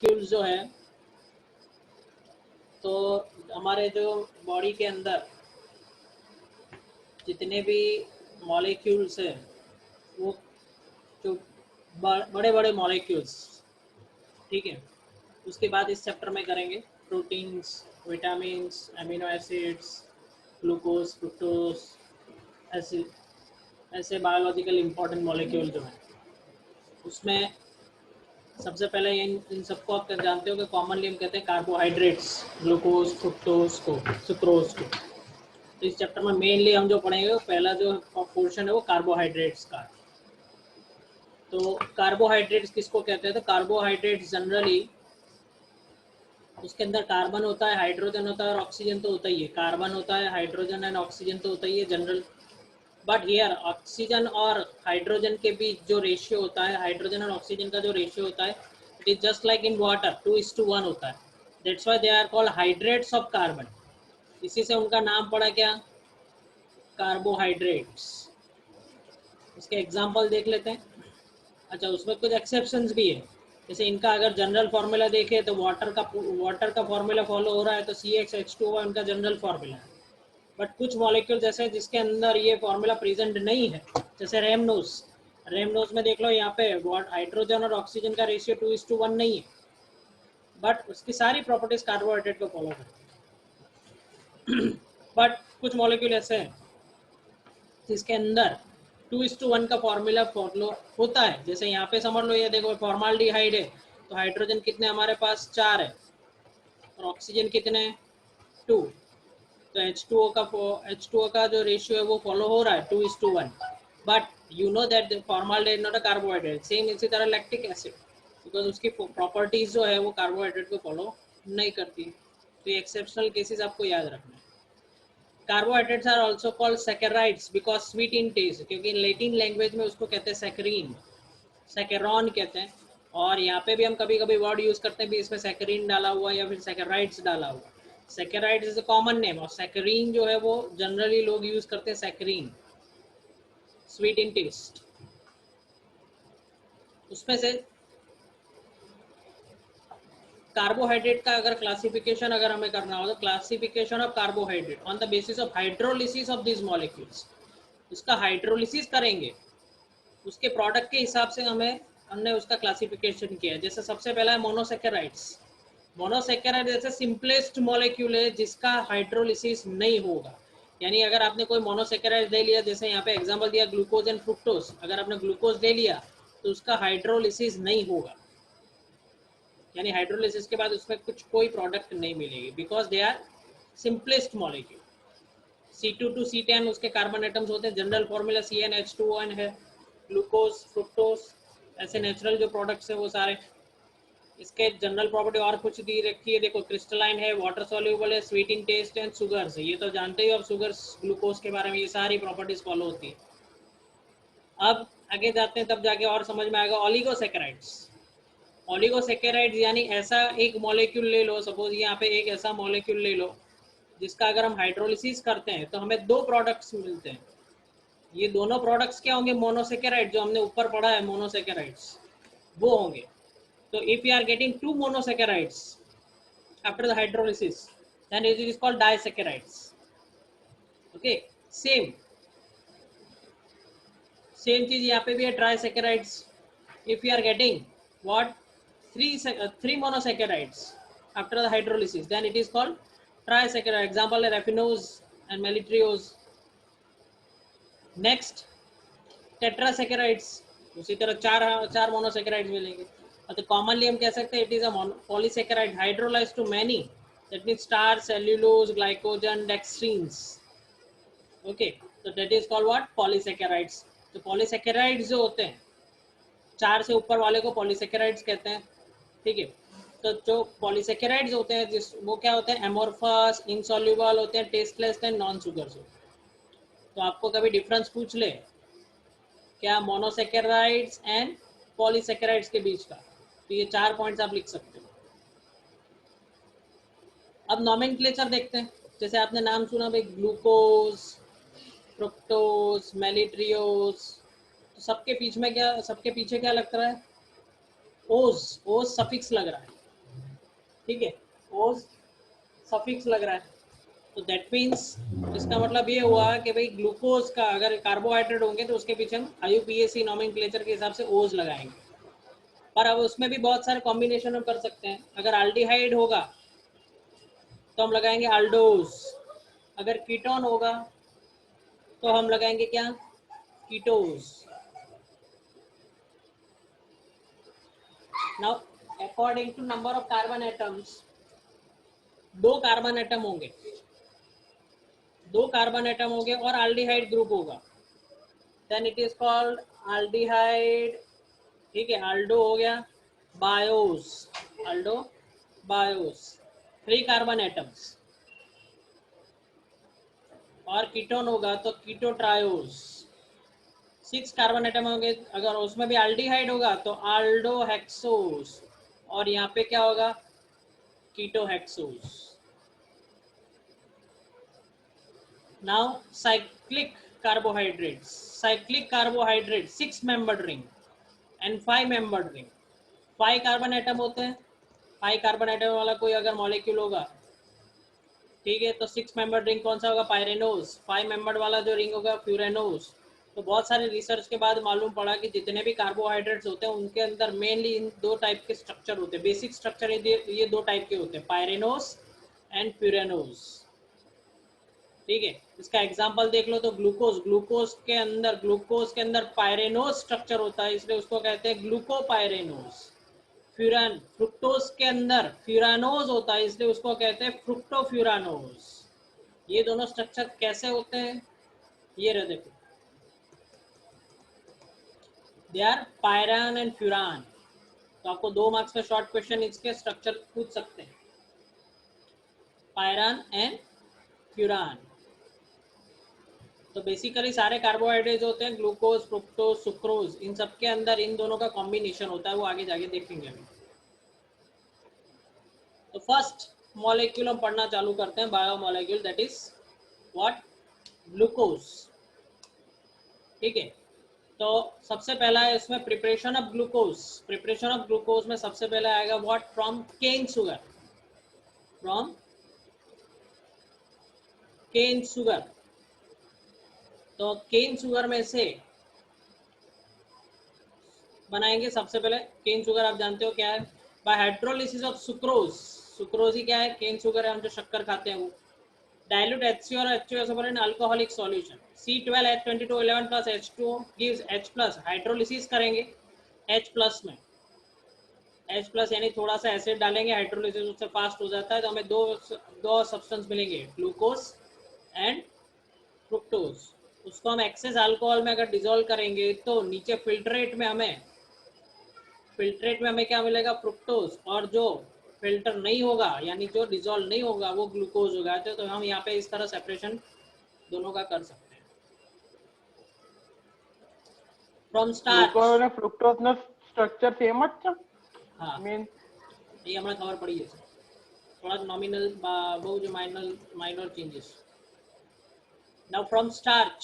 Molecules जो है, तो हमारे जो बॉडी के अंदर जितने भी मॉलिक्यूल्स हैं, वो जो बड़े बड़े मॉलिक्यूल्स, ठीक है, उसके बाद इस चैप्टर में करेंगे proteins, vitamins, amino acids, glucose, fructose, ऐसे ऐसे बायोलॉजिकल इंपॉर्टेंट मॉलिक्यूल जो हैं, उसमें सबसे पहले इन सबको आप जानते हो कि कॉमनली हम कहते हैं कार्बोहाइड्रेट्स, ग्लूकोज, फ्रुक्टोज को, सुक्रोज को। तो इस चैप्टर में मेनली हम जो पढ़ेंगे, वो पहला जो पोर्शन है वो कार्बोहाइड्रेट्स का। तो कार्बोहाइड्रेट्स किसको कहते हैं? तो कार्बोहाइड्रेट्स जनरली उसके अंदर कार्बन होता है, हाइड्रोजन होता है और ऑक्सीजन तो होता ही है। कार्बन होता है, हाइड्रोजन एंड ऑक्सीजन तो होता ही है जनरल। बट हियर ऑक्सीजन और हाइड्रोजन के बीच जो रेशियो होता है, हाइड्रोजन और ऑक्सीजन का जो रेशियो होता है, it is just like in water, 2:1 होता है। That's why they are called hydrates of carbon. इसी से उनका नाम पड़ा क्या? कार्बोहाइड्रेट्स। इसके एग्जाम्पल देख लेते हैं। अच्छा, उसमें कुछ एक्सेप्शंस भी है। जैसे इनका अगर जनरल फार्मूला देखें तो वाटर का फार्मूला फॉलो हो रहा है, तो CxH2O उनका जनरल फार्मूला है। बट कुछ मॉलिक्यूल्स ऐसे हैं जिसके अंदर ये फार्मूला प्रेजेंट नहीं है, जैसे रेमनोज में देख लो, यहाँ पे हाइड्रोजन और ऑक्सीजन का रेशियो 2:1 नहीं है, बट उसकी सारी प्रॉपर्टीज कार्बोहाइड्रेट को फॉलो करती है। बट कुछ मॉलिक्यूल ऐसे हैं जिसके अंदर 2:1 का फॉर्मूला फॉलो होता है। जैसे यहाँ पे समझ लो, ये देखो फॉर्माल्डिहाइड है, तो हाइड्रोजन कितने हमारे पास? 4 है, और ऑक्सीजन कितने? 2। तो H2O का जो रेशियो है वो फॉलो हो रहा है 2:1। But you know that formaldehyde not a carbohydrate. Same इसी तरह लैक्टिक एसिड, बिकॉज उसकी प्रॉपर्टीज जो है वो कार्बोहाइड्रेट को फॉलो नहीं करती। तो ये एक्सेप्शनल केसेस आपको याद रखना है। Carbohydrates are also called saccharides because sweet in taste, क्योंकि लैटिन लैंग्वेज में उसको कहते हैं सैकरीन, सैकेरॉन कहते हैं। और यहाँ पे भी हम कभी कभी वर्ड यूज करते हैं भी, इसमें सैकरीन डाला हुआ या फिर सैकेराइड्स डाला हुआ। सैकेराइड्स इज अ कॉमन नेम, और सैकरीन जो है वो जनरली लोग यूज करते हैं सैकरीन, स्वीट इन टेस्ट। उसमें से कार्बोहाइड्रेट का अगर क्लासिफिकेशन अगर हमें करना हो, तो classification of carbohydrate on the basis of hydrolysis of this molecules. उसका हाइड्रोलिसिस करेंगे, उसके प्रोडक्ट के हिसाब से हमने उसका क्लासिफिकेशन किया है। जैसे सबसे पहला है मोनोसैकेराइड्स। मोनोसैकेराइड जैसे सिंपलेस्ट मॉलिक्यूल है जिसका हाइड्रोलिसिस नहीं होगा। यानी अगर आपने कोई मोनोसैकेराइड ले लिया, जैसे यहाँ पे एग्जांपल दिया ग्लूकोज एंड फ्रुक्टोज, अगर आपने ग्लूकोज ले लिया तो उसका हाइड्रोलिसिस नहीं होगा, यानी हाइड्रोलिसिस के बाद उसमें कोई प्रोडक्ट नहीं मिलेगी, because they are simplest molecule. C2 to C10 उसके कार्बन एटम्स होते हैं, जनरल फॉर्मूला CnH2O है। ग्लूकोज, फ्रुक्टोज, ऐसे नेचुरल जो प्रोडक्ट्स है वो सारे। इसके जनरल प्रॉपर्टी और कुछ दी रखी है, देखो क्रिस्टलाइन है, वाटर सॉल्यूबल है, sweet in taste and sugars है। ये तो जानते ही हो आप शुगर्स, ग्लूकोज के बारे में, ये सारी प्रॉपर्टीज फॉलो होती है। अब आगे जाते हैं, तब जाके और समझ में आएगा। ऑलिगोसैकेराइड्स, ऑलिगोसैकेराइड्स यानी ऐसा एक मॉलिक्यूल ले लो, सपोज यहाँ पे एक ऐसा मॉलिक्यूल ले लो जिसका अगर हम हाइड्रोलिसिस करते हैं तो हमें 2 प्रोडक्ट्स मिलते हैं। ये दोनों प्रोडक्ट्स क्या होंगे? मोनोसैकेराइड, जो हमने ऊपर पढ़ा है मोनोसैकेराइड्स, वो होंगे। तो if you are getting 2 monosaccharides after the hydrolysis, then it is called disaccharides. Okay, same चीज यहाँ पे भी है, trisaccharides. If you are getting what 3 monosaccharides after the hydrolysis, then it is called trisaccharide. Example है raffinose and maltose. Next टेट्रासैकेराइड्स, उसी तरह चार monosaccharides मिलेंगे। तो कॉमनली हम कह सकते हैं it is a polysaccharide hydrolysed to many, that means starch, cellulose, glycogen, dextrins. Okay, तो that is called what? Polysaccharides. तो पॉलीसैकेराइड्स जो होते हैं, 4 से ऊपर वाले को पॉलीसैकेराइड्स कहते हैं, ठीक है। तो जो पॉलीसैकेराइड्स होते हैं वो क्या होते हैं? एमोर्फस, इनसॉल्युबल होते हैं, टेस्टलेस एंड नॉन शुगर्स होते हैं। तो आपको कभी डिफरेंस पूछ ले क्या मोनोसैकेराइड्स एंड पॉलीसैकेराइड्स के बीच का, तो ये 4 पॉइंट्स आप लिख सकते हो। अब नॉमेनक्लेचर देखते हैं। जैसे आपने नाम सुना भाई, ग्लूकोज, फ्रुक्टोज, मेलिट्रियोज, तो सबके पीछे क्या लग रहा है? ओज सफिक्स लग रहा है। ठीक है, ओज सफिक्स लग रहा है, तो दैट मीन्स इसका मतलब ये हुआ कि भाई ग्लूकोज का अगर कार्बोहाइड्रेट होंगे तो उसके पीछे हम IUPAC नॉमेनक्लेचर के हिसाब से ओज लगाएंगे। पर अब उसमें भी बहुत सारे कॉम्बिनेशन हम कर सकते हैं। अगर एल्डिहाइड होगा तो हम लगाएंगे aldose, अगर कीटोन होगा तो हम लगाएंगे क्या, ketose. Now according to number of carbon atoms, 2 carbon atom होंगे, 2 कार्बन एटम होंगे और एल्डिहाइड ग्रुप होगा, then it is called aldehyde. ठीक है, अल्डो हो गया, biose, aldo biose, 3 carbon atoms. और कीटोन होगा तो कीटो ट्रायोस, 6 कार्बन एटम होंगे। अगर उसमें भी एल्डिहाइड होगा तो आल्डो हेक्सोस, और यहाँ पे क्या होगा, keto hexoses. Now cyclic carbohydrates, cyclic carbohydrates 6 membered ring and 5 membered ring, 5 carbon atom होते हैं, 5 कार्बन एटम वाला कोई अगर मॉलिक्यूल होगा, ठीक है, तो 6 मेंबर रिंग कौन सा होगा, पायरेनोस। 5 मेंबर वाला जो रिंग होगा फ्यूरेनोस। तो बहुत सारे रिसर्च के बाद मालूम पड़ा कि जितने भी कार्बोहाइड्रेट्स होते हैं उनके अंदर मेनली इन 2 टाइप के स्ट्रक्चर होते हैं, बेसिक स्ट्रक्चर ये 2 टाइप के होते हैं, पायरेनोस एंड फ्यूरेनोस। ठीक है, इसका एग्जांपल देख लो तो ग्लूकोज, ग्लूकोज के अंदर पायरेनोस स्ट्रक्चर होता है, इसलिए उसको कहते हैं ग्लूकोपायरेनोस। फ्यूरान, फ्रुक्टोज के अंदर फ्यूरानोज होता है, इसलिए उसको कहते हैं फ्रुक्टोफ्यूरानोज। ये दोनों स्ट्रक्चर कैसे होते हैं, ये रहे देखो, they are pyran and furan. तो आपको 2 मार्क्स का शॉर्ट क्वेश्चन इसके स्ट्रक्चर पूछ सकते हैं, पायरान एंड फ्यूरान। तो बेसिकली सारे कार्बोहाइड्रेट होते हैं, ग्लूकोज, फ्रुक्टोज, सुक्रोज, इन सब के अंदर इन दोनों का कॉम्बिनेशन होता है, वो आगे जाके देखेंगे अभी। तो फर्स्ट मॉलिक्यूल हम पढ़ना चालू करते हैं, bio molecule, that is what, glucose. ठीक है, तो सबसे पहला है इसमें preparation of glucose. Preparation of glucose में सबसे पहले आएगा what, from cane sugar, from cane sugar. तो केन शुगर में से बनाएंगे सबसे पहले, केन शुगर आप जानते हो क्या है, by hydrolysis of sucrose. Sucrose ही क्या है, केन शुगर है, हम जो शक्कर खाते हैं वो। dilute HCl or H2SO4 in alcoholic solution, C12H2211 plus H2O gives H plus, hydrolysis करेंगे H plus में, H plus यानी थोड़ा सा एसिड डालेंगे, हाइड्रोलिसिस उससे फास्ट हो जाता है, तो हमें दो सब्सटेंस मिलेंगे, ग्लूकोज एंड फ्रुक्टोज। उसको हम एक्सेस अल्कोहल में अगर डिजोल्व करेंगे तो नीचे फिल्ट्रेट में हमें क्या मिलेगा, फ्रुक्टोज, और जो फिल्टर नहीं होगा यानी जो डिजोल्व नहीं होगा वो ग्लूकोज होगा। तो हम यहाँ पे इस तरह सेपरेशन दोनों का कर सकते हैं। फ्रॉम स्टार्च, ग्लूकोज और फ्रुक्टोज નો સ્ટ્રક્ચર સેમ જ છે हाँ मीन ये हमें खबर पड़ी है, थोड़ा नॉमिनल बहुत जो minor changes. Now from starch,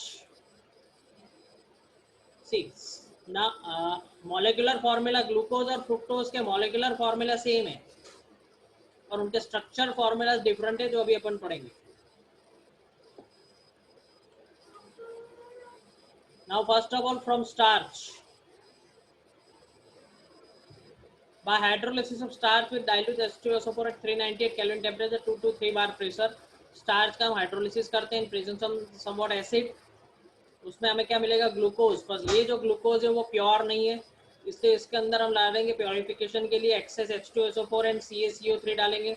six ना, मॉलिक्यूलर फॉर्मूला ग्लूकोज और फ्रुक्टोज के मॉलिक्यूलर फॉर्मूला सेम है और उनके स्ट्रक्चर फॉर्मूला डिफरेंट है, जो अभी अपन पढ़ेंगे। Now first of all from starch, by hydrolysis of starch with dilute H2SO4 at 398 Kelvin temperature, 2 to 3 bar pressure, starch का हम हाइड्रोलिसिस करते हैं in presence of somewhat acid, उसमें हमें क्या मिलेगा, ग्लूकोज। बस ये जो ग्लूकोज है वो प्योर नहीं है, इसलिए इसके अंदर हम डालेंगे प्योरिफिकेशन के लिए एक्सेस H2SO4 एंड CaCO3 डालेंगे।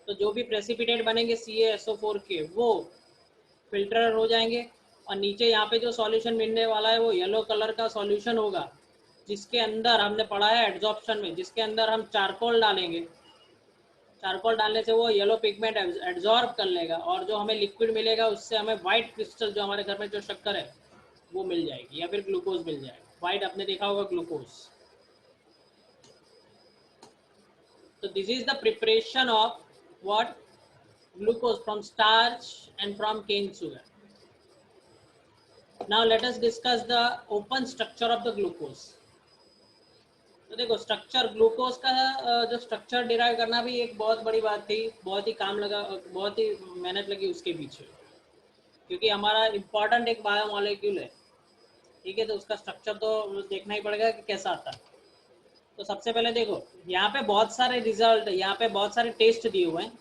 तो जो भी प्रेसिपिटेट बनेंगे CaSO4 के वो फिल्टर हो जाएंगे, और नीचे यहाँ पे जो सॉल्यूशन मिलने वाला है वो येलो कलर का सॉल्यूशन होगा, जिसके अंदर हमने पढ़ा है एड्जॉर्प्शन में, जिसके अंदर हम चारकोल डालेंगे। चारकोल डालने से वो येलो पिगमेंट एब्जॉर्ब कर लेगा, और जो हमें लिक्विड मिलेगा उससे हमें व्हाइट क्रिस्टल, जो हमारे घर में जो शक्कर है वो मिल जाएगी, या फिर ग्लूकोज मिल जाएगा। व्हाइट आपने देखा होगा ग्लूकोज। तो this is the preparation of what, glucose from starch and from cane sugar. Now let us discuss the open structure of the glucose. तो देखो स्ट्रक्चर ग्लूकोज का जो स्ट्रक्चर डिराइव करना भी एक बहुत बड़ी बात थी, बहुत ही काम लगा, बहुत ही मेहनत लगी उसके पीछे, क्योंकि हमारा इम्पोर्टेंट एक बायोमोलिक्यूल है, ठीक है, तो उसका स्ट्रक्चर तो देखना ही पड़ेगा कि कैसा आता है। तो सबसे पहले देखो यहाँ पे बहुत सारे रिजल्ट, यहाँ पे बहुत सारे टेस्ट दिए हुए हैं,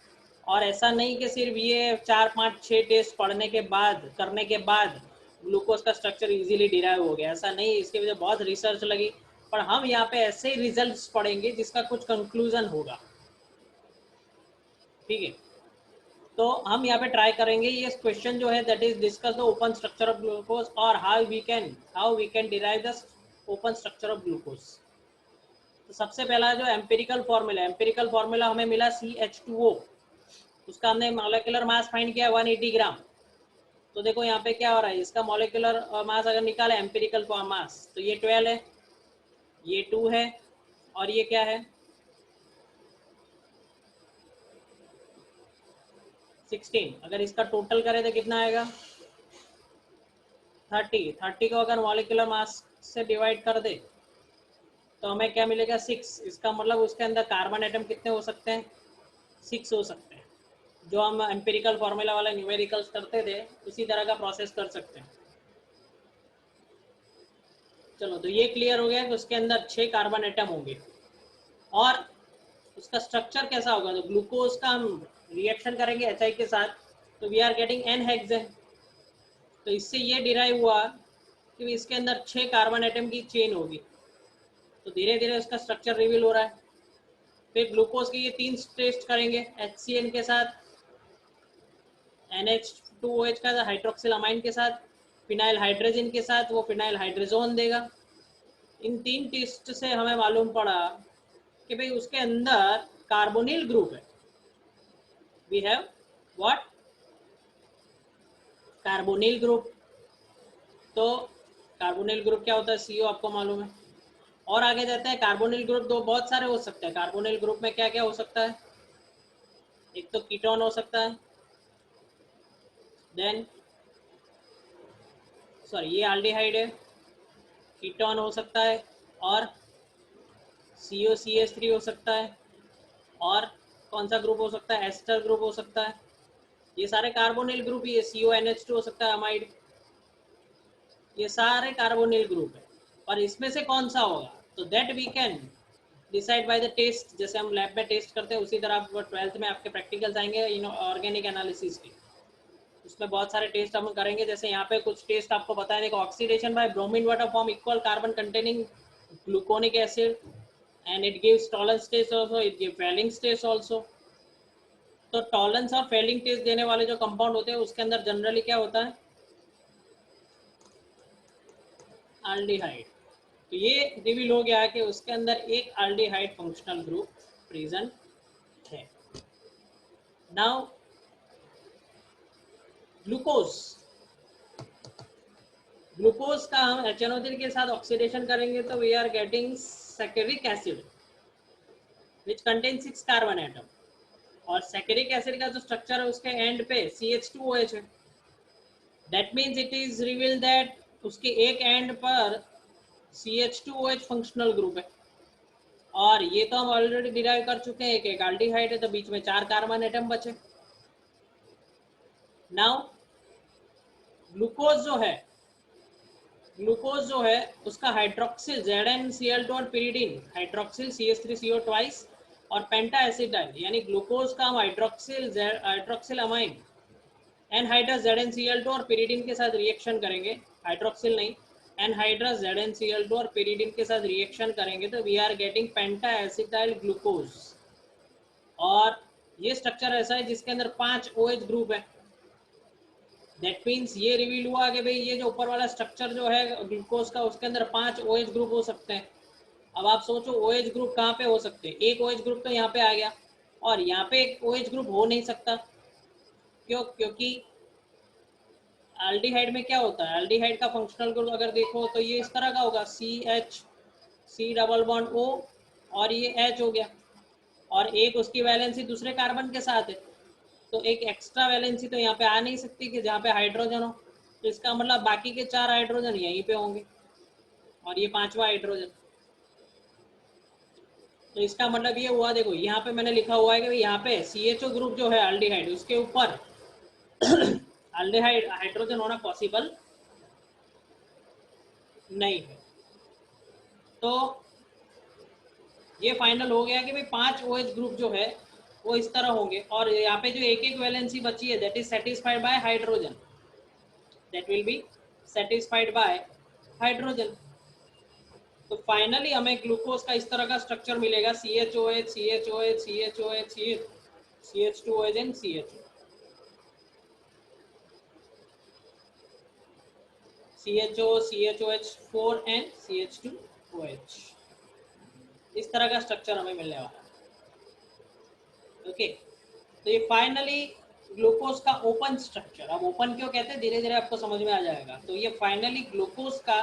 और ऐसा नहीं कि सिर्फ ये 4 5 6 टेस्ट पढ़ने के बाद, करने के बाद ग्लूकोज का स्ट्रक्चर इजीली डिराइव हो गया, ऐसा नहीं, इसके वजह बहुत रिसर्च लगी। पर हम यहाँ पे ऐसे ही रिजल्ट्स पढ़ेंगे जिसका कुछ कंक्लूजन होगा, ठीक है। तो हम यहाँ पे ट्राई करेंगे ये क्वेश्चन जो है, that is discuss the open structure of glucose और how we can derive the open structure of glucose. तो सबसे पहला जो एम्पिरिकल फार्मूला हमें मिला CH2O, उसका हमने मॉलिक्यूलर मास फाइंड किया 180 ग्राम। तो देखो यहाँ पे क्या हो रहा है, इसका मॉलिक्यूलर मास अगर निकाले एम्पिरिकल मास, तो ये 12 है, ये 2 है, और ये क्या है 16। अगर इसका टोटल करें तो कितना आएगा 30 को अगर मॉलिक्यूलर मास से डिवाइड कर दे तो हमें क्या मिलेगा 6। इसका मतलब उसके अंदर कार्बन एटम कितने हो सकते हैं 6 हो सकते हैं। जो हम एम्पिरिकल फार्मूला वाला न्यूमेरिकल्स करते थे उसी तरह का प्रोसेस कर सकते हैं। चलो तो ये क्लियर हो गया कि उसके अंदर 6 कार्बन एटम होंगे, और उसका स्ट्रक्चर कैसा होगा, तो ग्लूकोज का हम रिएक्शन करेंगे HI के साथ, तो we are getting N hexane. तो इससे ये डिराइव हुआ कि इसके अंदर 6 कार्बन एटम की चेन होगी। तो धीरे धीरे उसका स्ट्रक्चर रिवील हो रहा है। फिर ग्लूकोज के ये 3 टेस्ट करेंगे HCN के साथ, NH2OH का हाइड्रोक्सिल अमाइन के साथ, फिनाइल हाइड्रोजन के साथ, वो फिनाइल हाइड्रोजोन देगा। इन 3 टेस्ट से हमें मालूम पड़ा कि भाई उसके अंदर कार्बोनिल ग्रुप है। We have what, carbonyl group. तो कार्बोनिल ग्रुप क्या होता है, CO आपको मालूम है। और आगे जाते हैं, कार्बोनिल ग्रुप दो बहुत सारे हो सकते हैं। कार्बोनिल ग्रुप में क्या क्या हो सकता है, एक तो कीटोन हो सकता है, देन सॉरी ये एल्डिहाइड है, कीटोन हो सकता है, और COCH3 हो सकता है, और कौन सा ग्रुप हो सकता है, एस्टर ग्रुप हो सकता है। ये सारे कार्बोनिल ग्रुप ही है। CONH2 हो सकता है, अमाइड। ये सारे कार्बोनिल ग्रुप है, और इसमें से कौन सा होगा, तो that we can decide by the test. जैसे हम लैब में टेस्ट करते हैं उसी तरह आप 12th में आपके प्रैक्टिकल्स आएंगे ऑर्गेनिक एनालिसिस के, उसमें बहुत सारे टेस्ट हम करेंगे। जैसे यहाँ पे कुछ टेस्ट आपको बताया, देखो oxidation by bromine water form equal carbon containing gluconic acid and it gives tolerance test also, it gives Fehling test also। तो टॉलरेंस और फेलिंग टेस्ट देने वाले जो कंपाउंड होते हैं उसके अंदर जनरली क्या होता है, एल्डिहाइड। तो ये रिवील हो गया कि उसके अंदर एक एल्डिहाइड फंक्शनल ग्रुप प्रेजेंट है। नाउ ग्लूकोज, ग्लूकोज का हम HNO3 के साथ ऑक्सीडेशन करेंगे तो we are getting saccharic acid which contain 6 carbon atom. और सैकरिक एसिड का जो स्ट्रक्चर है उसके एंड पे CH2OH है। That means it is reveal that उसके एक एंड पर CH2OH फंक्शनल ग्रुप है। और ये तो हम ऑलरेडी डिराइव कर चुके हैं, एक एल्डिहाइड है, तो बीच में 4 कार्बन एटम बचे। नाउ ग्लूकोज जो है उसका हाइड्रोक्सिल ZnCl2 और पिरिडीन, हाइड्रोक्सिल CH3CO ट्वाइस, और पेंटा एसिटाइल, यानी ग्लूकोज का हम हाइड्रोक्सिल अमाइन एनहाइड्रस ZnCl2 और पिरिडीन के साथ रिएक्शन करेंगे, हाइड्रोक्सिल नहीं, एनहाइड्रस ZnCl2 और पिरिडीन के साथ रिएक्शन करेंगे तो we are getting penta acetyl glucose. और ये स्ट्रक्चर ऐसा है जिसके अंदर 5 OH ग्रुप है। दैट मीन्स ये रिवील हुआ कि भाई ये जो ऊपर वाला स्ट्रक्चर जो है ग्लूकोज का उसके अंदर 5 OH ग्रुप हो सकते हैं। अब आप सोचो OH ग्रुप कहाँ पे हो सकते हैं, एक OH ग्रुप तो यहाँ पे आ गया, और यहाँ पे एक OH ग्रुप हो नहीं सकता। क्यों, क्योंकि एल्डिहाइड में क्या होता है, एल्डिहाइड का फंक्शनल ग्रुप अगर देखो तो ये इस तरह का होगा, C डबल बॉन्ड O, और ये H हो गया, और एक उसकी वैलेंसी दूसरे कार्बन के साथ है, तो एक एक्स्ट्रा वैलेंसी तो यहाँ पे आ नहीं सकती कि जहाँ पे हाइड्रोजन हो। तो इसका मतलब बाकी के 4 हाइड्रोजन यहीं पे होंगे, और ये 5वां हाइड्रोजन। तो इसका मतलब ये हुआ, देखो यहाँ पे मैंने लिखा हुआ है कि यहाँ पे CHO ग्रुप जो है एल्डिहाइड, उसके ऊपर एल्डिहाइड हाइड्रोजन होना पॉसिबल नहीं है। तो ये फाइनल हो गया कि भाई 5 OH ग्रुप जो है वो इस तरह होंगे, और यहाँ पे जो एक एक वैलेंसी बची है that is satisfied by hydrogen, that will be satisfied by hydrogen. तो फाइनली हमें ग्लूकोज का इस तरह का स्ट्रक्चर मिलेगा, CHOH CHOH CHOH CH2OH and CHO, CHO CHOH4 and CH2OH, इस तरह का स्ट्रक्चर हमें मिलने वाला है। ओके, तो ये फाइनली ग्लूकोज का ओपन स्ट्रक्चर, अब ओपन क्यों कहते हैं धीरे धीरे आपको समझ में आ जाएगा। तो ये फाइनली ग्लूकोज का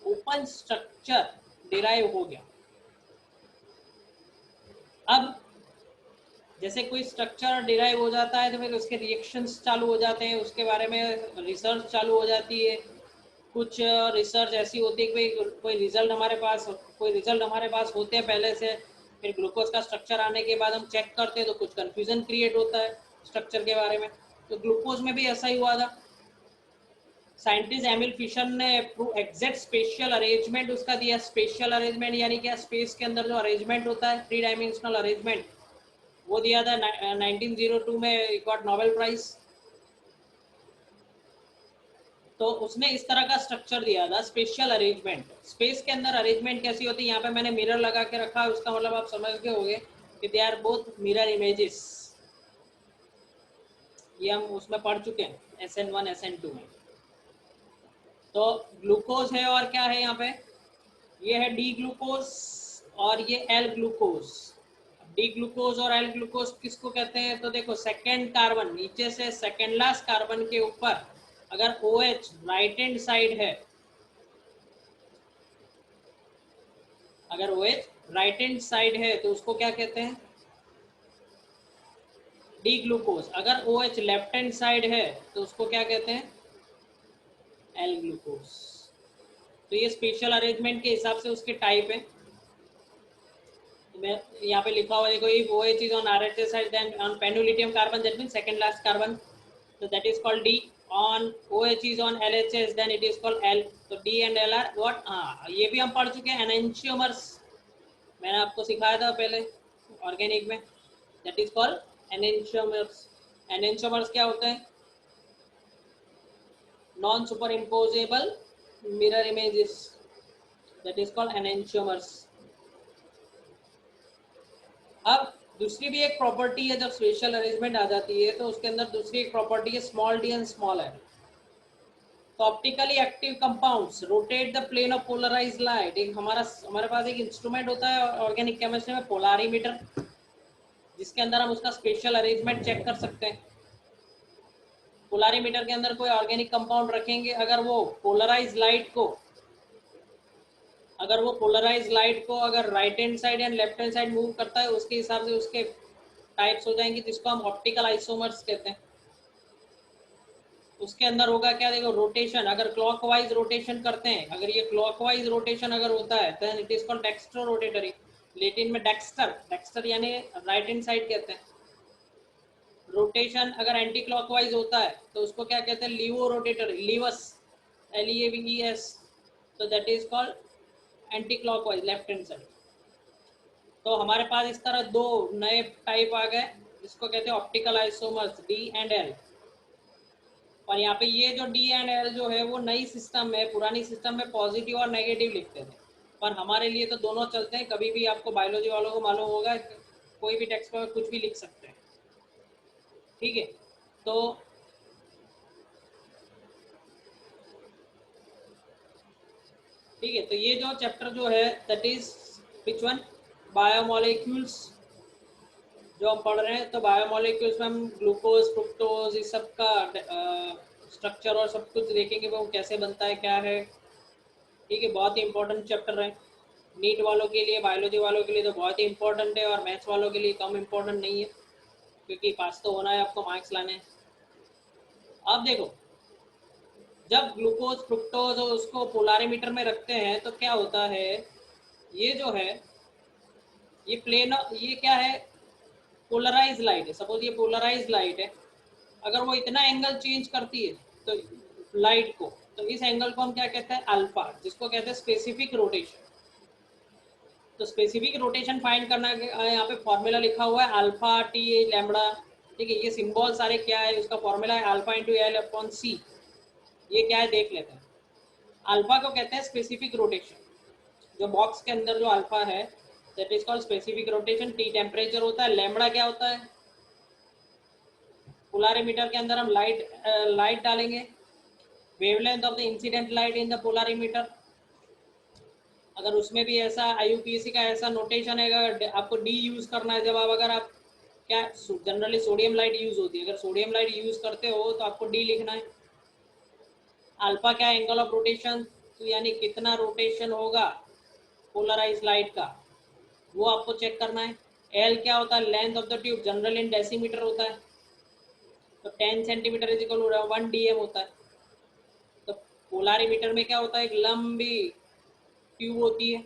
ओपन स्ट्रक्चर डिराइव हो गया। अब जैसे कोई स्ट्रक्चर डिराइव हो जाता है तो फिर उसके रिएक्शंस चालू हो जाते हैं, उसके बारे में रिसर्च चालू हो जाती है। कुछ रिसर्च ऐसी होती है कि कोई रिजल्ट हमारे पास होते हैं पहले से, फिर ग्लूकोज का स्ट्रक्चर आने के बाद हम चेक करते हैं तो कुछ कंफ्यूजन क्रिएट होता है स्ट्रक्चर के बारे में। तो ग्लूकोज में भी ऐसा ही हुआ था। साइंटिस्ट एमिल फिशर ने एग्जैक्ट स्पेशियल अरेंजमेंट उसका दिया। स्पेशियल अरेंजमेंट यानी क्या, स्पेस के अंदर जो अरेंजमेंट होता है, 3 डायमेंशनल अरेंजमेंट, वो दिया था 1902 में, गॉट नोबेल प्राइज। तो उसने इस तरह का स्ट्रक्चर दिया था, स्पेशल अरेंजमेंट। स्पेस के अंदर अरेंजमेंट कैसी होती है, यहाँ पे मैंने मिरर लगा के रखा है, उसका मतलब आप समझ गए होंगे कि they are both mirror images. ये हम उसमें पढ़ चुके हैं SN1 SN2 में। तो ग्लूकोज है और क्या है यहाँ पे, ये है डी ग्लूकोज और ये एल ग्लूकोज। डी ग्लूकोज और एल ग्लूकोज किसको कहते हैं, तो देखो सेकेंड कार्बन, नीचे से सेकेंड लास्ट कार्बन के ऊपर अगर OH राइट हैंड साइड है, अगर OH राइट हैंड साइड है तो उसको क्या कहते हैं, डी ग्लूकोज। अगर OH लेफ्ट हैंड साइड है तो उसको क्या कहते हैं, एल ग्लूकोज। तो ये स्पेशल अरेंजमेंट के हिसाब से उसके टाइप है। मैं यहाँ पे लिखा हुआ देखो, if OH is on RHS side then on penultium carbon, that means second last carbon, so that is called D. On OH is on LHS then it is called L. तो D and L are what, हाँ ये भी हम पढ़ चुके हैं, enantiomers. मैंने आपको सिखाया था पहले ऑर्गेनिक में, that is called enantiomers. Enantiomers क्या होता है, non super imposable mirror images, that is called enantiomers. अब दूसरी भी एक प्रॉपर्टी है, जब स्पेशल अरेंजमेंट आ जाती है तो उसके अंदर दूसरी एक प्रॉपर्टी है स्मॉल डी एंड स्मॉल है। तो optically active compounds rotate the plane of polarised light. एक हमारे पास एक इंस्ट्रूमेंट होता है ऑर्गेनिक केमिस्ट्री में, पोलारीमीटर, जिसके अंदर हम उसका स्पेशल अरेंजमेंट चेक कर सकते हैं। पोलारीमीटर के अंदर कोई ऑर्गेनिक कंपाउंड रखेंगे, अगर वो पोलराइज लाइट को अगर right hand side and left hand side move करता है, उसके हिसाब से उसके टाइप्स हो जाएंगे, जिसको हम ऑप्टिकल आइसोमर्स कहते हैं। उसके अंदर होगा क्या, देखो रोटेशन, अगर क्लॉकवाइज रोटेशन करते हैं, अगर ये क्लॉकवाइज रोटेशन अगर होता है then it is called dextro rotatory. लैटिन में डेक्स्टर यानी राइट हैंड साइड कहते हैं। रोटेशन अगर एंटी क्लॉकवाइज होता है तो उसको क्या कहते हैं, लीवो रोटेटरी, लीवस, LEAVES, तो that is called anti clockwise, left hand side. तो हमारे पास इस तरह दो नए टाइप आ गए, जिसको कहते हैं optical isomers, D and L। और यहाँ पे ये जो D एंड L जो है वो नई सिस्टम में, पुरानी सिस्टम में पॉजिटिव और नेगेटिव लिखते थे, पर हमारे लिए तो दोनों चलते हैं। कभी भी आपको बायोलॉजी वालों को मालूम होगा, कोई भी टेक्स्ट में कुछ भी लिख सकते हैं, ठीक है। तो ठीक है, तो ये जो चैप्टर जो है that is which one, biomolecules जो हम पढ़ रहे हैं। तो बायोमोलिक्यूल्स में हम ग्लूकोज, फ्रुक्टोज, इस सब का स्ट्रक्चर और सब कुछ देखेंगे, वो कैसे बनता है, क्या है, ठीक है। बहुत ही इंपॉर्टेंट चैप्टर है नीट वालों के लिए, बायोलॉजी वालों के लिए तो बहुत ही इंपॉर्टेंट है, और मैथ्स वालों के लिए कम इंपॉर्टेंट नहीं है, क्योंकि पास तो होना है, आपको मार्क्स लाने हैं। अब देखो, जब ग्लूकोज, फ्रुक्टोज और उसको पोलारीमीटर में रखते हैं तो क्या होता है, ये जो है ये प्लेन, ये क्या है, पोलराइज लाइट है। सपोज ये पोलराइज लाइट है, अगर वो इतना एंगल चेंज करती है तो लाइट को, तो इस एंगल को हम क्या कहते हैं, अल्फा, जिसको कहते हैं स्पेसिफिक रोटेशन। तो स्पेसिफिक रोटेशन फाइंड करना है, यहाँ पे फॉर्मूला लिखा हुआ है अल्फा टी लैम्बडा, ठीक है। ये सिंबल सारे क्या है, उसका फॉर्मूला है अल्फा इंटू एल अपॉन सी। ये क्या है देख लेते हैं। अल्फा को कहते हैं स्पेसिफिक रोटेशन, जो बॉक्स के अंदर जो अल्फा है that is called specific rotation. T temperature होता है, लैम्बडा क्या होता है, पोलरिमीटर के अंदर हम लाइट डालेंगे, wavelength of the incident light in the polarimeter. अगर उसमें भी ऐसा IUPAC का ऐसा नोटेशन है, अगर आपको डी यूज करना है, जब आप अगर आप क्या जनरली सोडियम लाइट यूज होती है, अगर सोडियम लाइट यूज करते हो तो आपको डी लिखना है। अल्फा क्या एंगल ऑफ रोटेशन, तो यानी कितना रोटेशन होगा पोलराइज लाइट का, वो आपको चेक करना है। एल क्या होता है, length of the tube, general in decimetre होता है, तो 10 centimetre is equal to 1 DM होता है। तो पोलरिमीटर में क्या होता है, एक लंबी ट्यूब होती है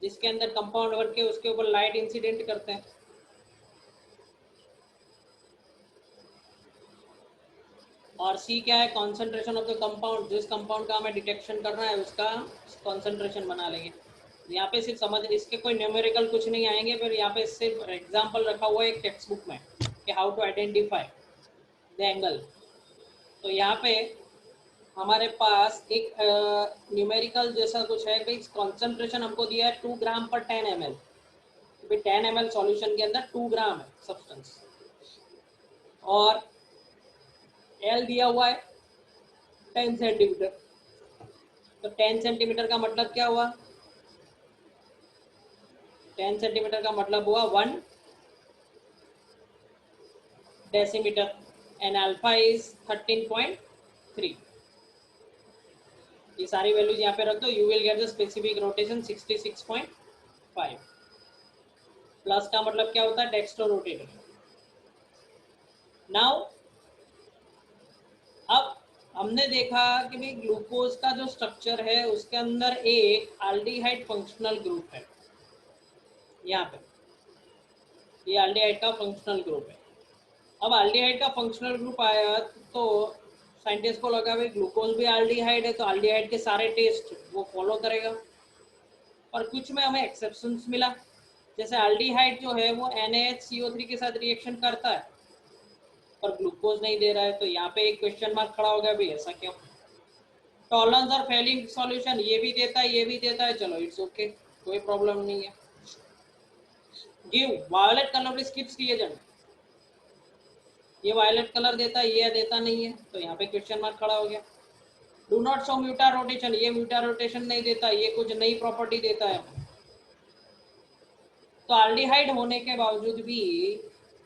जिसके अंदर कंपाउंड भर के उसके ऊपर लाइट इंसिडेंट करते हैं। और सी क्या है, कॉन्सेंट्रेशन ऑफ द कंपाउंड, जिस कंपाउंड का हमें डिटेक्शन करना है उसका कॉन्सेंट्रेशन बना लेंगे। यहाँ पे सिर्फ समझ, इसके कोई न्यूमेरिकल कुछ नहीं आएंगे, फिर यहाँ पे सिर्फ एग्जांपल रखा हुआ है एक टेक्स्ट बुक में कि how to identify the angle. तो यहाँ पे हमारे पास एक न्यूमेरिकल जैसा कुछ है, भाई कॉन्सेंट्रेशन हमको दिया है 2 ग्राम पर 10 ml। 10 ml सॉल्यूशन के अंदर 2 ग्राम है सब्सटेंस, और एल दिया हुआ है 10 सेंटीमीटर। तो 10 सेंटीमीटर का मतलब क्या हुआ, 10 सेंटीमीटर का मतलब हुआ 1 डेसीमीटर, एंड अल्फा इज 13.3। ये सारी वैल्यूज यहाँ पे रख दो, you will get the specific rotation 66.5। Plus का मतलब क्या होता है, डेक्स्ट्रो रोटेटर। नाउ अब हमने देखा कि भाई ग्लूकोज का जो स्ट्रक्चर है उसके अंदर एक एल्डिहाइड फंक्शनल ग्रुप है। यहाँ पे ये एल्डिहाइड का फंक्शनल ग्रुप है। अब एल्डिहाइड का फंक्शनल ग्रुप आया तो साइंटिस्ट को लगा भाई ग्लूकोज भी एल्डिहाइड है, तो एल्डिहाइड के सारे टेस्ट वो फॉलो करेगा। पर कुछ में हमें एक्सेप्शंस मिला, जैसे एल्डिहाइड जो है वो NaHCO3 के साथ रिएक्शन करता है पर ग्लूकोज नहीं दे रहा है। तो यहाँ पे एक क्वेश्चन मार्क खड़ा हो गया, भाई ऐसा क्यों। टॉलरेंस और फेलिंग सॉल्यूशन ये भी देता है, ये भी देता है, चलो इट्स ओके, कोई प्रॉब्लम नहीं है। गिव वायलेट कलर स्किप्स किए जाए, ये वायलेट कलर देता है, ये देता नहीं है, तो यहाँ पे क्वेश्चन मार्क खड़ा हो गया। डू नॉट शो म्यूटा रोटेशन, ये म्यूटा रोटेशन नहीं देता, ये कुछ नई प्रॉपर्टी देता है। तो एल्डिहाइड होने के बावजूद भी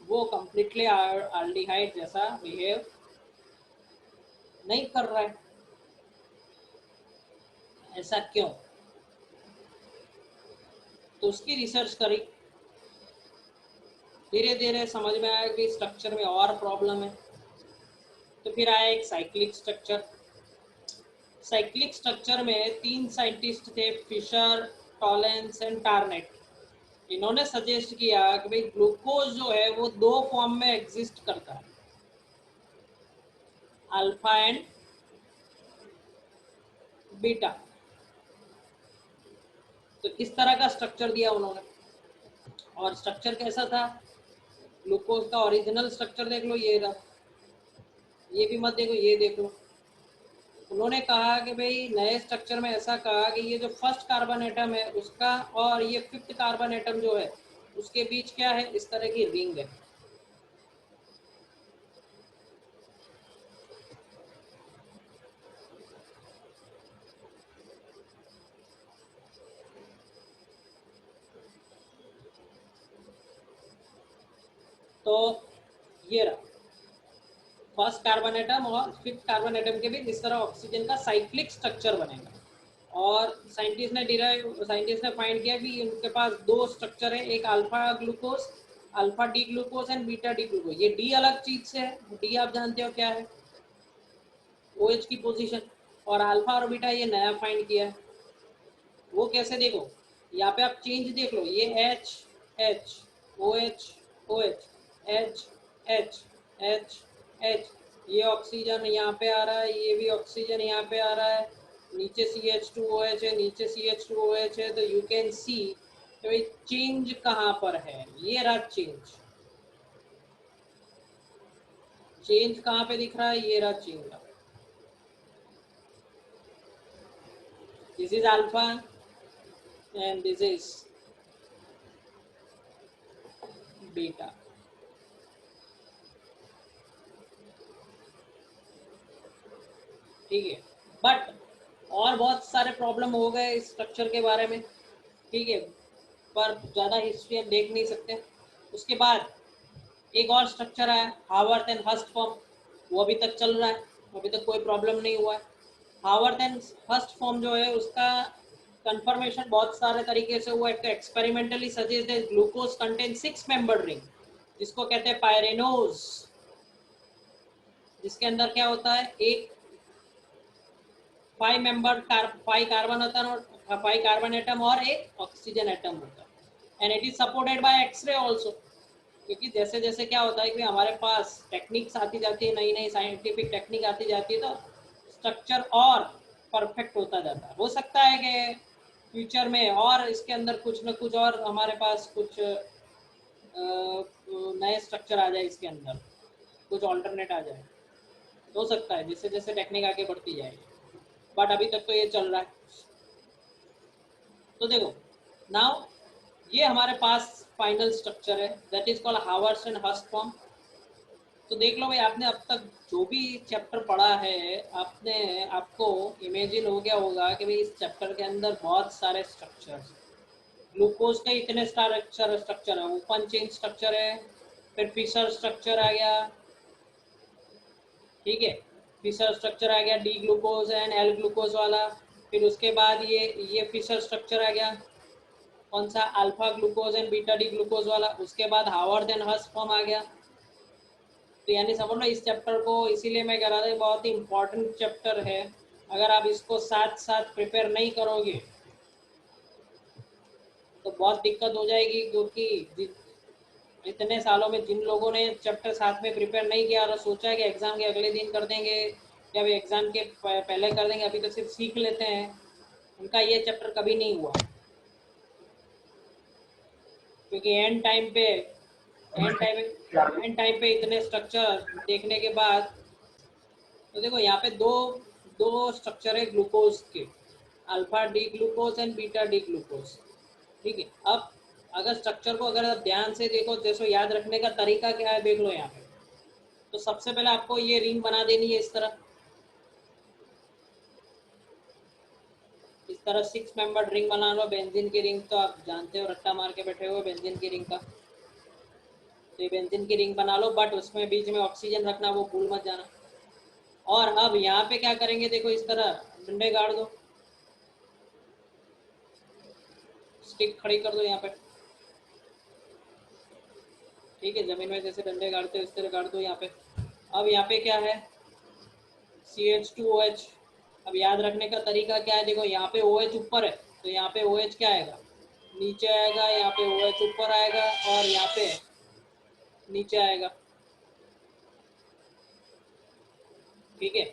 वो कंप्लीटली एल्डिहाइड जैसा बिहेव नहीं कर रहा है, ऐसा क्यों। तो उसकी रिसर्च करी, धीरे धीरे समझ में आया कि स्ट्रक्चर में और प्रॉब्लम है। तो फिर आया एक साइक्लिक स्ट्रक्चर। साइक्लिक स्ट्रक्चर में 3 साइंटिस्ट थे, फिशर, टॉलेंस एंड टार्नेट। इन्होंने सजेस्ट किया कि भाई ग्लूकोज जो है वो 2 फॉर्म में एग्जिस्ट करता है, अल्फा एंड बीटा। तो इस तरह का स्ट्रक्चर दिया उन्होंने, और स्ट्रक्चर कैसा था, ग्लूकोज का ओरिजिनल स्ट्रक्चर देख लो, ये रहा, ये भी मत देखो, ये देख लो। उन्होंने कहा कि भाई नए स्ट्रक्चर में ऐसा कहा कि ये जो फर्स्ट कार्बन एटम है उसका और ये 5th कार्बन एटम जो है उसके बीच क्या है, इस तरह की रिंग है। तो ये रहा फर्स्ट कार्बन एटम और 5th कार्बन एटम के बीच इस तरह ऑक्सीजन का साइक्लिक स्ट्रक्चर बनेगा। और साइंटिस्ट ने फाइंड किया कि उनके पास 2 स्ट्रक्चर है, एक alpha glucose, alpha D glucose and beta D glucose. ये डी अलग चीज से है, डी आप जानते हो क्या है, OH की पोजीशन, और अल्फा और बीटा ये नया फाइंड किया है। वो कैसे देखो, यहाँ पे आप चेंज देख लो, ये H H, OH, OH, H, H, H, H, ये ऑक्सीजन यहाँ पे आ रहा है, ये भी ऑक्सीजन यहाँ पे आ रहा है, नीचे CH2OH है, नीचे CH2OH है, तो यू कैन सी तो ये चेंज कहाँ पर है, ये रहा चेंज। चेंज कहाँ पे दिख रहा है, ये रहा change. This is alpha and this is beta. ठीक है, बट और बहुत सारे प्रॉब्लम हो गए इस स्ट्रक्चर के बारे में, ठीक है, पर ज़्यादा हिस्ट्री हम देख नहीं सकते। उसके बाद एक और स्ट्रक्चर है हावर्थ एंड हस्ट फॉर्म, वो अभी तक चल रहा है, अभी तक कोई प्रॉब्लम नहीं हुआ है। हावर्थ एंड हस्ट फॉर्म जो है उसका कंफर्मेशन बहुत सारे तरीके से हुआ है। Experimentally suggest that glucose contain 6 membered ring, जिसको कहते हैं पायरेनोज, जिसके अंदर क्या होता है, एक 5 मेंबर 5 कार्बन एटम और 5 कार्बन एटम और एक ऑक्सीजन एटम होता है। And it is supported by X-ray also, क्योंकि जैसे जैसे क्या होता है कि हमारे पास टेक्निक्स आती जाती है, नई नई साइंटिफिक टेक्निक आती जाती है, तो स्ट्रक्चर और परफेक्ट होता जाता है। हो सकता है कि फ्यूचर में और इसके अंदर कुछ न कुछ और हमारे पास कुछ नए स्ट्रक्चर आ जाए, इसके अंदर कुछ ऑल्टरनेट आ जाए, हो सकता है जैसे जैसे टेक्निक आगे बढ़ती जाएगी, बट अभी तक तो ये चल रहा है। तो देखो नाउ ये हमारे पास फाइनल स्ट्रक्चर है, that is called Haworth and Hirst form. तो देख लो भाई, आपने अब तक जो भी चैप्टर पढ़ा है, आपको इमेजिन हो गया होगा कि भाई इस चैप्टर के अंदर बहुत सारे स्ट्रक्चर्स, ग्लूकोज के इतने स्ट्रक्चर है, ओपन चेन स्ट्रक्चर है, फिर फिशर स्ट्रक्चर आ गया, ठीक है, फिशर स्ट्रक्चर आ गया D glucose and L glucose वाला, फिर उसके बाद ये फिशर स्ट्रक्चर आ गया कौन सा, alpha glucose and beta D glucose वाला, उसके बाद हावर्थ एंड हस्ट फॉर्म आ गया। तो यानी समझ लो इस चैप्टर को, इसीलिए मैं कह रहा था बहुत ही इम्पोर्टेंट चैप्टर है। अगर आप इसको साथ साथ प्रिपेयर नहीं करोगे तो बहुत दिक्कत हो जाएगी, क्योंकि इतने सालों में जिन लोगों ने चैप्टर साथ में प्रिपेयर नहीं किया और सोचा है कि एग्ज़ाम के अगले दिन कर देंगे या भी एग्ज़ाम के पहले कर देंगे, अभी तो सिर्फ सीख लेते हैं, उनका ये चैप्टर कभी नहीं हुआ। क्योंकि एंड टाइम पे इतने स्ट्रक्चर देखने के बाद, तो देखो यहाँ पे दो दो स्ट्रक्चर है ग्लूकोज के, alpha D glucose and beta D glucose, ठीक है। अब अगर स्ट्रक्चर को अगर आप ध्यान से देखो, जैसे याद रखने का तरीका क्या है देख लो यहाँ पे। तो सबसे पहले आपको ये रिंग बना देनी है इस तरह 6 मेंबर रिंग बना लो। बेंजीन की रिंग तो आप जानते हो, रट्टा मार के बैठे हुए बेंजीन की रिंग का, तो ये बेंजीन की रिंग बना लो, बट उसमें बीच में ऑक्सीजन रखना, वो भूल मत जाना। और अब यहाँ पे क्या करेंगे, देखो इस तरह डंडे गाड़ दो, स्टिक खड़ी कर दो यहाँ पे, ठीक है, जमीन में जैसे डंडे गाड़ते हो इस तरह गाड़ दो यहाँ पे। अब यहाँ पे क्या है, CH2OH। अब याद रखने का तरीका क्या है, देखो यहाँ पे OH ऊपर है, तो यहाँ पे OH क्या आएगा, नीचे आएगा, यहाँ पे OH ऊपर आएगा और यहाँ पे नीचे आएगा, ठीक है।